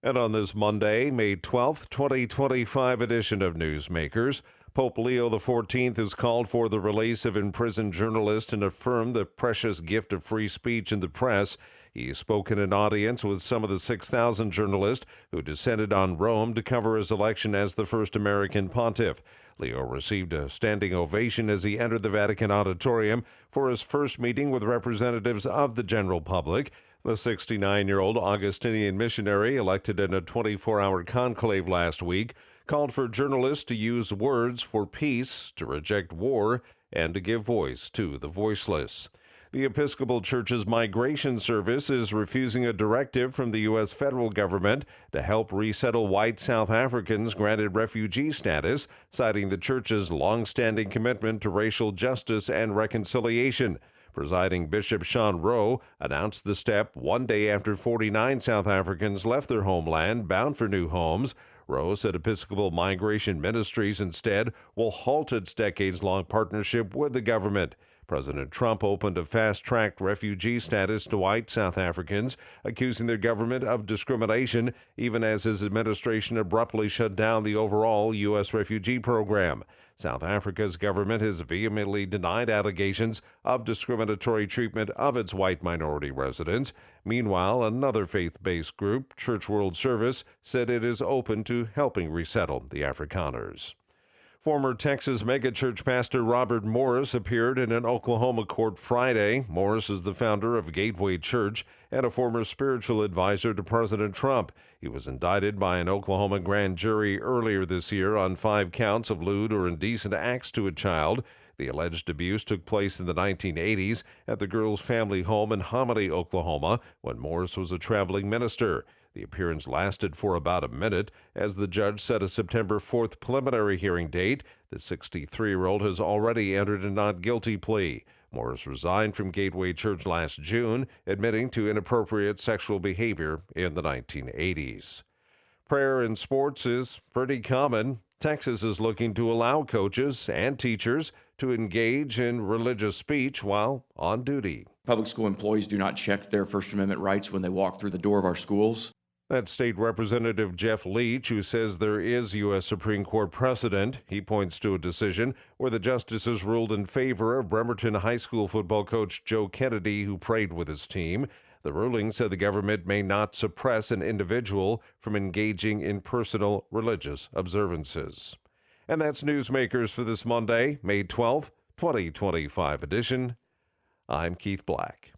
And on this Monday, May 12th, 2025 edition of Newsmakers, Pope Leo XIV has called for the release of imprisoned journalists and affirmed the precious gift of free speech in the press. He spoke in an audience with some of the 6,000 journalists who descended on Rome to cover his election as the first American pontiff. Leo received a standing ovation as he entered the Vatican auditorium for his first meeting with representatives of the general public. The 69-year-old Augustinian missionary, elected in a 24-hour conclave last week, called for journalists to use words for peace, to reject war, and to give voice to the voiceless. The Episcopal Church's migration service is refusing a directive from the U.S. federal government to help resettle white South Africans granted refugee status, citing the church's long-standing commitment to racial justice and reconciliation. Presiding Bishop Sean Rowe announced the step one day after 49 South Africans left their homeland bound for new homes. Rowe said Episcopal Migration Ministries instead will halt its decades-long partnership with the government. President Trump opened a fast-track refugee status to white South Africans, accusing their government of discrimination, even as his administration abruptly shut down the overall U.S. refugee program. South Africa's government has vehemently denied allegations of discriminatory treatment of its white minority residents. Meanwhile, another faith-based group, Church World Service, said it is open to helping resettle the Afrikaners. Former Texas megachurch pastor Robert Morris appeared in an Oklahoma court Friday. Morris is the founder of Gateway Church and a former spiritual advisor to President Trump. He was indicted by an Oklahoma grand jury earlier this year on 5 counts of lewd or indecent acts to a child. The alleged abuse took place in the 1980s at the girl's family home in Hominy, Oklahoma, when Morris was a traveling minister. The appearance lasted for about a minute as the judge set a September 4th preliminary hearing date. The 63-year-old has already entered a not guilty plea. Morris resigned from Gateway Church last June, admitting to inappropriate sexual behavior in the 1980s. Prayer in sports is pretty common. Texas is looking to allow coaches and teachers to engage in religious speech while on duty. Public school employees do not check their First Amendment rights when they walk through the door of our schools. That's State Representative Jeff Leach, who says there is U.S. Supreme Court precedent. He points to a decision where the justices ruled in favor of Bremerton High School football coach Joe Kennedy, who prayed with his team. The ruling said the government may not suppress an individual from engaging in personal religious observances. And that's Newsmakers for this Monday, May 12th, 2025 edition. I'm Keith Black.